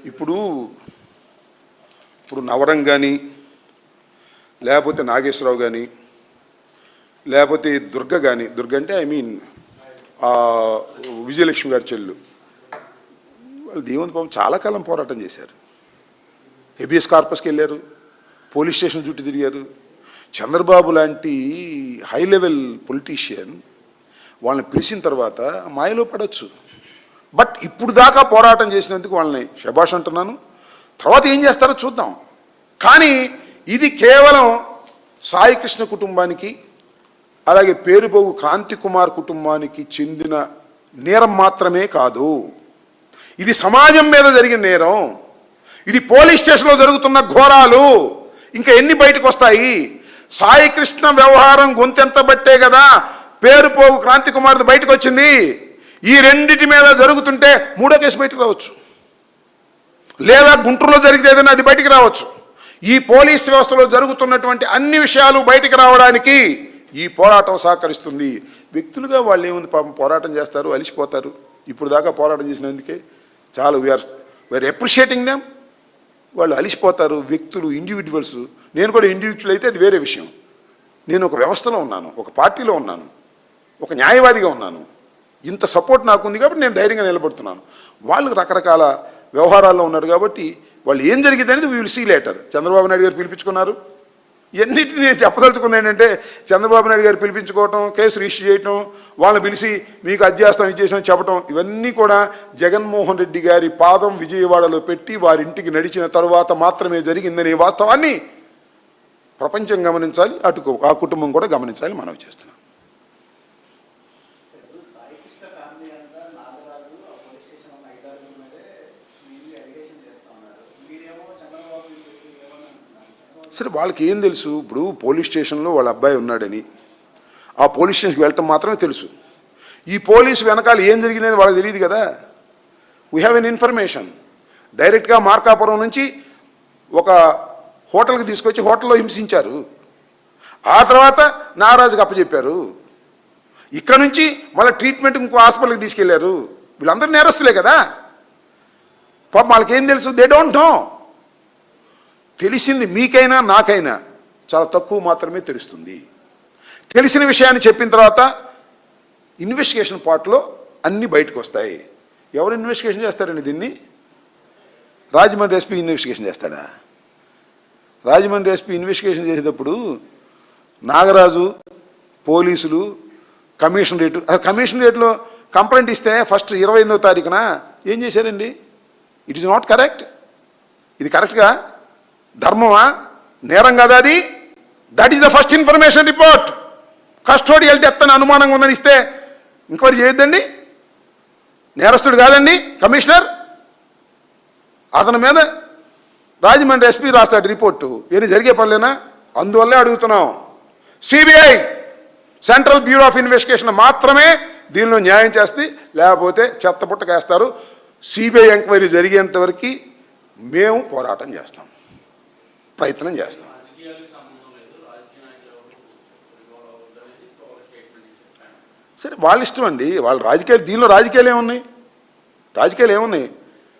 ఇప్పుడు నవరం కానీ లేకపోతే నాగేశ్వరరావు కానీ లేకపోతే దుర్గ కానీ, దుర్గ అంటే ఐ మీన్ విజయలక్ష్మి గారి చెల్లు, వాళ్ళు దేవుని పాపం చాలా కాలం పోరాటం చేశారు. హెబియస్ కార్పస్కి వెళ్ళారు, పోలీస్ స్టేషన్ చుట్టూ తిరిగారు. చంద్రబాబు లాంటి హై లెవెల్ పొలిటీషియన్ వాళ్ళని పిలిచిన తర్వాత మాయలో పడవచ్చు. బట్ ఇప్పుడు దాకా పోరాటం చేసినందుకు వాళ్ళని శభాష్ అంటున్నాను. తర్వాత ఏం చేస్తారో చూద్దాం. కానీ ఇది కేవలం సాయికృష్ణ కుటుంబానికి అలాగే పేరుబోగు క్రాంతి కుమార్ కుటుంబానికి చెందిన నేరం మాత్రమే కాదు, ఇది సమాజం మీద జరిగిన నేరం. ఇది పోలీస్ స్టేషన్లో జరుగుతున్న ఘోరాలు ఇంకా ఎన్ని బయటకు వస్తాయి? సాయికృష్ణ వ్యవహారం గొంతెంత బట్టే కదా పేరుపోగు క్రాంతి కుమార్ది బయటకు వచ్చింది. ఈ రెండిటి మీద జరుగుతుంటే మూడో కేసు బయటకు రావచ్చు, లేదా గుంటూరులో జరిగితే ఏదైనా అది బయటికి రావచ్చు. ఈ పోలీస్ వ్యవస్థలో జరుగుతున్నటువంటి అన్ని విషయాలు బయటికి రావడానికి ఈ పోరాటం సహకరిస్తుంది. వ్యక్తులుగా వాళ్ళు ఏముంది పాపం, పోరాటం చేస్తారు, అలిసిపోతారు. ఇప్పుడు దాకా పోరాటం చేసినందుకే చాలా వీఆర్ అప్రిషియేటింగ్ దెమ్. వాళ్ళు అలిసిపోతారు, వ్యక్తులు, ఇండివిజువల్స్. నేను కూడా ఇండివిజువల్ అయితే అది వేరే విషయం. నేను ఒక వ్యవస్థలో ఉన్నాను, ఒక పార్టీలో ఉన్నాను, ఒక న్యాయవాదిగా ఉన్నాను. ఇంత సపోర్ట్ నాకు ఉంది కాబట్టి నేను ధైర్యంగా నిలబడుతున్నాను. వాళ్ళు రకరకాల వ్యవహారాల్లో ఉన్నారు కాబట్టి వాళ్ళు ఏం జరిగింది అనేది we will see later. Chandrababu Naidu గారు పిలిపించుకున్నారు. ఎన్నిటిని నేను చెప్పదలుచుకుంది ఏంటంటే, చంద్రబాబు నాయుడు గారు పిలిపించుకోవటం, కేసు రిజిస్టర్ చేయటం, వాళ్ళని పిలిచి మీకు అది చేస్తాం ఇది చేసాం చెప్పటం, ఇవన్నీ కూడా జగన్మోహన్ రెడ్డి గారి పాదం విజయవాడలో పెట్టి వారింటికి నడిచిన తరువాత మాత్రమే జరిగిందనే వాస్తవాన్ని ప్రపంచం గమనించాలి, అటు ఆ కుటుంబం కూడా గమనించాలి మనవి చేస్తున్నాం. సరే, వాళ్ళకి ఏం తెలుసు? ఇప్పుడు పోలీస్ స్టేషన్లో వాళ్ళ అబ్బాయి ఉన్నాడని ఆ పోలీస్ స్టేషన్కి వెళ్ళటం మాత్రమే తెలుసు. ఈ పోలీసు వెనకాల ఏం జరిగిందని వాళ్ళకి తెలియదు కదా. We have an information. డైరెక్ట్గా మార్కాపురం నుంచి ఒక హోటల్కి తీసుకొచ్చి హోటల్లో హింసించారు. ఆ తర్వాత నాగరాజుకి అప్పచెప్పారు. ఇక్కడ నుంచి మళ్ళీ ట్రీట్మెంట్ ఇంకో హాస్పిటల్కి తీసుకెళ్లారు. వీళ్ళందరూ నేరస్తులే కదా. పాపం వాళ్ళకేం తెలుసు? They don't know. తెలిసింది మీకైనా నాకైనా చాలా తక్కువ మాత్రమే తెలుస్తుంది. తెలిసిన విషయాన్ని చెప్పిన తర్వాత ఇన్వెస్టిగేషన్ పార్ట్లో అన్నీ బయటకు వస్తాయి. ఎవరు ఇన్వెస్టిగేషన్ చేస్తారండి దీన్ని? రాజమండ్రి ఎస్పీ ఇన్వెస్టిగేషన్ చేస్తాడా? రాజమండ్రి ఎస్పీ ఇన్వెస్టిగేషన్ చేసేటప్పుడు నాగరాజు, పోలీసులు, కమిషనరేట్లో కంప్లైంట్ ఇస్తే ఫస్ట్ 28వ తారీఖున ఏం చేశారండి? It is not correct. ఇది కరెక్ట్గా ధర్మమా? నేరం కదా అది. That is the first information report. Custodial death అని అనుమానంగా ఉందని ఇస్తే ఎంక్వైరీ చేయొద్దండి? నేరస్తుడు కాదండి కమిషనర్. అతని మీద రాజమండ్రి ఎస్పీ రాస్తాడు రిపోర్టు. ఏది జరిగే పనులేనా? అందువల్లే అడుగుతున్నాం. CBI, central bureau of investigation మాత్రమే దీనిలో న్యాయం చేస్తే, లేకపోతే చెత్తపుట్టకేస్తారు. సిబిఐ ఎంక్వైరీ జరిగేంత వరకు మేము పోరాటం చేస్తాం, ప్రయత్నం చేస్తాం. సరే, వాళ్ళ ఇష్టం అండి. వాళ్ళ రాజకీయాలు, దీనిలో రాజకీయాలు ఏమున్నాయి? రాజకీయాలు ఏమున్నాయి?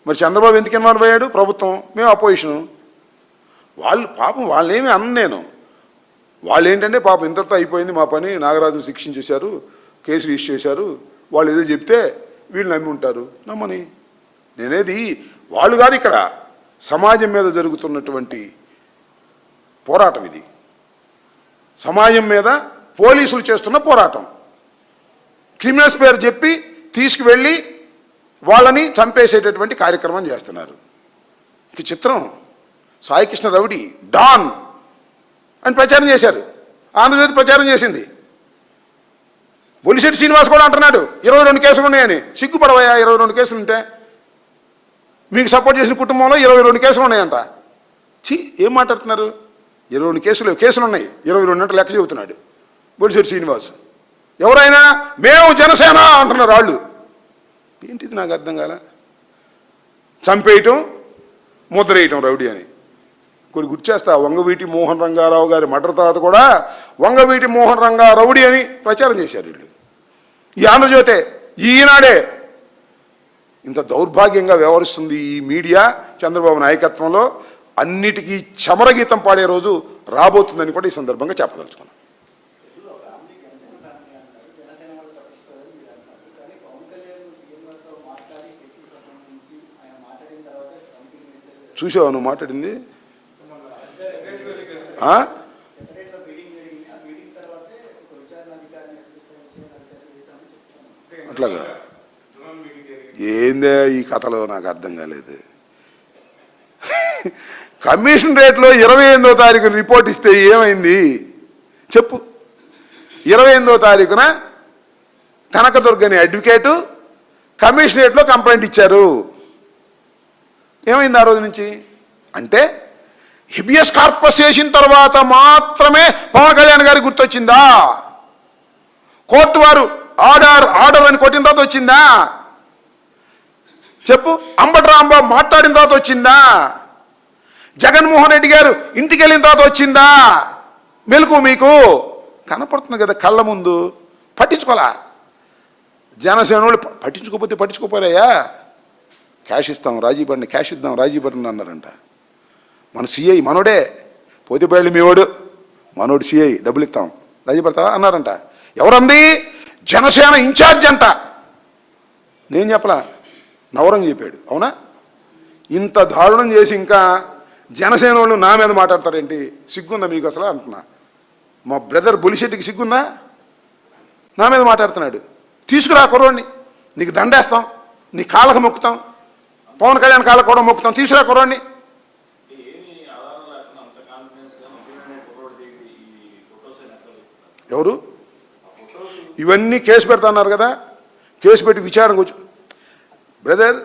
మరి చంద్రబాబు ఎందుకు ఇన్వాల్వ్ అయ్యాడు? ప్రభుత్వం, మేము అపోజిషను. వాళ్ళు పాపం వాళ్ళేమీ అన్న నేను. వాళ్ళు ఏంటంటే పాపం ఇంతటితో అయిపోయింది మా పని, నాగరాజును శిక్షించేశారు, కేసు రిజిస్టర్ చేశారు, వాళ్ళు ఏదో చెప్తే వీళ్ళు నమ్మి ఉంటారు. నమ్మని నేనేది వాళ్ళు కాదు. ఇక్కడ సమాజం మీద జరుగుతున్నటువంటి పోరాటం ఇది. సమాజం మీద పోలీసులు చేస్తున్న పోరాటం. క్రిమినల్స్ పేరు చెప్పి తీసుకువెళ్ళి వాళ్ళని చంపేసేటటువంటి కార్యక్రమం చేస్తున్నారు. ఇక చిత్రం, సాయికృష్ణ రౌడీ డాన్ అని ప్రచారం చేశారు. ఆంధ్రజ్యోతి ప్రచారం చేసింది. బొలిశెట్టి శ్రీనివాస్ కూడా అంటున్నాడు 22 కేసులు ఉన్నాయని. సిగ్గుపడవయా? 22 కేసులు ఉంటే మీకు సపోర్ట్ చేసిన కుటుంబంలో 22 కేసులు ఉన్నాయంట. ఏం మాట్లాడుతున్నారు? 22 కేసులు ఉన్నాయి, 22 అంటే లెక్క చెబుతున్నాడు బొలిశెట్టి శ్రీనివాస్. ఎవరైనా మేము జనసేన అంటున్నారు వాళ్ళు. ఏంటిది నాకు అర్థం కాల. చంపేయటం, ముద్రేయటం రౌడీ అని. కొన్ని గుర్చేస్తా, వంగవీటి మోహన్ రంగారావు గారి మర్డర్ తర్వాత కూడా వంగవీటి మోహన్ రంగా రౌడీ అని ప్రచారం చేశారు వీళ్ళు. ఈ ఆంధ్రజ్యోతే, ఈనాడే ఇంత దౌర్భాగ్యంగా వ్యవహరిస్తుంది ఈ మీడియా చంద్రబాబు నాయకత్వంలో. అన్నిటికీ చమరగీతం పాడే రోజు రాబోతుందని కూడా ఈ సందర్భంగా చెప్పదలుచుకున్నాను. చూసావా నువ్వు మాట్లాడింది? అట్లాగా ఏందే ఈ కథలో నాకు అర్థం కాలేదు. కమిషన్ రేట్లో 28వ తారీఖున రిపోర్ట్ ఇస్తే ఏమైంది చెప్పు? 28వ తారీఖున కనకదుర్గ అనే అడ్వకేటు కమిషనరేట్లో కంప్లైంట్ ఇచ్చారు. ఏమైంది ఆ రోజు నుంచి? అంటే హిబియస్ కార్పస్ చేసిన తర్వాత మాత్రమే పవన్ కళ్యాణ్ గారికి గుర్తొచ్చిందా? కోర్టు వారు ఆర్డర్ అని కొట్టిన తర్వాత వచ్చిందా చెప్పు? అంబటి రాంబాబు మాట్లాడిన తర్వాత వచ్చిందా? జగన్మోహన్ రెడ్డి గారు ఇంటికి వెళ్ళిన తర్వాత వచ్చిందా మెలకు? మీకు కనపడుతుంది కదా కళ్ళ ముందు. పట్టించుకోలా జనసేన వాళ్ళు. పట్టించుకోకపోతే పట్టించుకోపోయాయా? క్యాష్ ఇస్తాం రాజీ పడిన, క్యాష్ ఇద్దాం రాజీ పడిన అన్నారంట. మన సిఐ మనోడే, పోతిబయలు మీవాడు, మనోడు సిఐ, డబ్బులు ఇస్తాం రాజీ పడతావా అన్నారంట. ఎవరంది? జనసేన ఇన్ఛార్జ్ అంట. నేను చెప్పలా, నవరంగ్ చెప్పాడు. అవునా? ఇంత దారుణం చేసి ఇంకా జనసేన వాళ్ళు నా మీద మాట్లాడతారేంటి? సిగ్గుందా మీకు అసలు అంటున్నా. మా బ్రదర్ బొలిశెట్టికి సిగ్గుందా? నా మీద మాట్లాడుతున్నాడు. తీసుకురా కుర్రోడిని, నీకు దండేస్తాం, నీ కాళ్ళకు మొక్కుతాం, పవన్ కళ్యాణ్ కాళ్ళకు కూడా మొక్కుతాం, తీసుకురా కుర్రోడిని. ఎవరు? ఇవన్నీ కేసు పెడతాన్నారు కదా, కేసు పెట్టి విచారణ కూర్చో. Brother,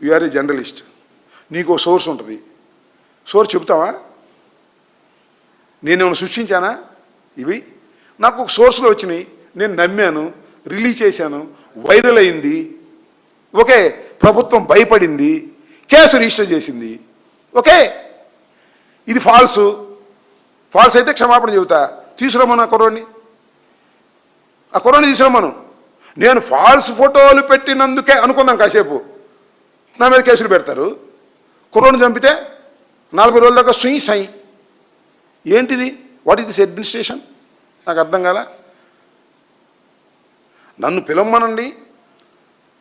you are a journalist, నీకు ఒక సోర్స్ ఉంటుంది. సోర్స్ చెప్తావా? నేనేమైనా సృష్టించానా? ఇవి నాకు ఒక సోర్స్లో వచ్చినాయి, నేను నమ్మాను, రిలీజ్ చేశాను, వైరల్ అయింది. ఓకే, ప్రభుత్వం భయపడింది, కేసు రిజిస్టర్ చేసింది. ఓకే, ఇది ఫాల్స్ అయితే క్షమాపణ చెబుతా. తీసుకురమ్మను ఆ కుర్రోడిని, ఆ కుర్రోడిని తీసుకురమ్మను. నేను ఫాల్స్ ఫోటోలు పెట్టినందుకే అనుకుందాం కాసేపు, నా మీద కేసులు పెడతారు. కుర్రోడిని చంపితే 40 రోజుల దాకా సుయి సై. ఏంటిది? What is this administration? నాకు అర్థం కాల. నన్ను పిలవమనండి.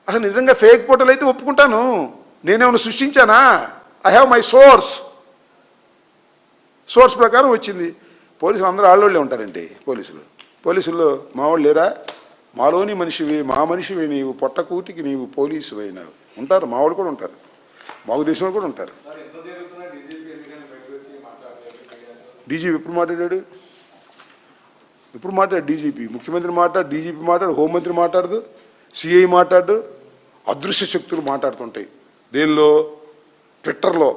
అసలు నిజంగా ఫేక్ ఫోటోలు అయితే ఒప్పుకుంటాను. నేనేమైనా సృష్టించానా? ఐ హ్యావ్ మై సోర్స్ ప్రకారం వచ్చింది. పోలీసులు అందరూ ఆళ్ళోళ్ళే ఉంటారండి. పోలీసుల్లో మా వాళ్ళు లేరా? మాలోని మనిషివి, మా మనిషివి నీవు, పొట్టకూటికి నీవు పోలీసు అయినావు. ఉంటారు, మా వాళ్ళు కూడా ఉంటారు, మాకు దేశంలో కూడా ఉంటారు. డీజీపీ ఎప్పుడు మాట్లాడాడు? డీజీపీ, ముఖ్యమంత్రి మాట్లాడు, డీజీపీ మాట్లాడు, హోంమంత్రి మాట్లాడదు, సిఐ మాట్లాడు. అదృశ్య శక్తులు మాట్లాడుతుంటాయి. దేనిలో? ట్విట్టర్లో,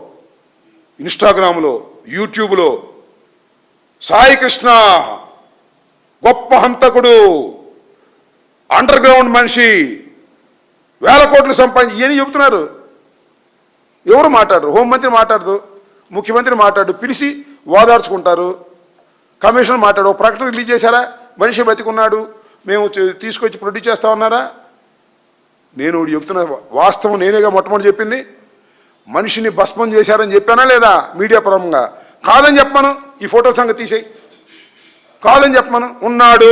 ఇన్స్టాగ్రామ్లో, యూట్యూబ్లో. సాయి కృష్ణ గొప్ప హంతకుడు, అండర్ గ్రౌండ్ మనిషి, 1000 కోట్లు సంపాదించి ఇవన్నీ చెబుతున్నారు. ఎవరు మాట్లాడరు? హోంమంత్రి మాట్లాడదు, ముఖ్యమంత్రి మాట్లాడు, పిలిచి ఓదార్చుకుంటారు. కమిషనర్ మాట్లాడు, ప్రకటన రిలీజ్ చేశారా? మనిషి బతికున్నాడు, మేము తీసుకొచ్చి ప్రొడ్యూస్ చేస్తామన్నారా? నేను చెప్తున్నా వాస్తవం, నేనేగా మొట్టమొదటి చెప్పింది. మనిషిని భస్మం చేశారని చెప్పానా లేదా మీడియా పరంగా? కాదని చెప్పమను, ఈ ఫోటో సంగతి తీసేయి. కాదని చెప్పమను. ఉన్నాడు,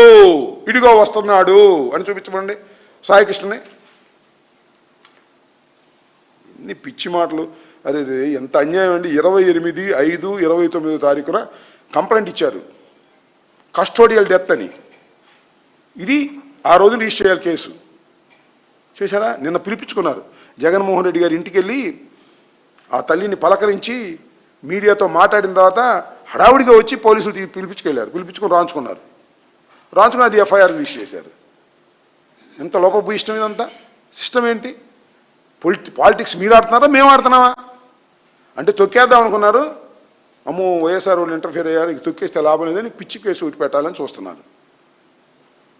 ఇడిగో వస్తున్నాడు అని చూపించమండి సాయికృష్ణని. ఎన్ని పిచ్చి మాటలు! అరే రే, ఎంత అన్యాయం అండి. 28/5/29 తారీఖున కంప్లైంట్ ఇచ్చారు, కస్టోడియల్ డెత్ అని. ఇది ఆ రోజు రిజిస్టర్ చేయాలి కేసు. చేశారా? నిన్న పిలిపించుకున్నారు. జగన్మోహన్ రెడ్డి గారి ఇంటికి వెళ్ళి ఆ తల్లిని పలకరించి మీడియాతో మాట్లాడిన తర్వాత హడావుడిగా వచ్చి పోలీసులు పిలిపించుకెళ్ళారు. పిలిపించుకొని రాంచుకున్నారు. అది ఎఫ్ఐఆర్ రిజిస్టర్ చేశారు. ఎంత లోపభూయిష్టం ఇదంతా! సిస్టమ్ ఏంటి? పాలిటిక్స్ మీరు ఆడుతున్నారా, మేము ఆడుతున్నావా? అంటే తొక్కేద్దాం అనుకున్నారు. అమ్మో, వైఎస్ఆర్ వాళ్ళు ఇంటర్ఫియర్ అయ్యారు, ఇక తొక్కేస్తే లాభం లేదని పిచ్చి కేసు ఒకటి పెట్టాలని చూస్తున్నారు.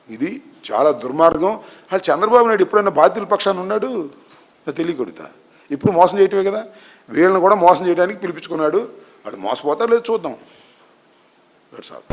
ఇది చాలా దుర్మార్గం. అసలు చంద్రబాబు నాయుడు ఎప్పుడైనా బాధ్యుల పక్షాన్ని ఉన్నాడు? తెలియకూడదా? ఇప్పుడు మోసం చేయటమే కదా. వీళ్ళని కూడా మోసం చేయడానికి పిలిపించుకున్నాడు. వాడు మోసపోతారు లేదు చూద్దాం. That's all.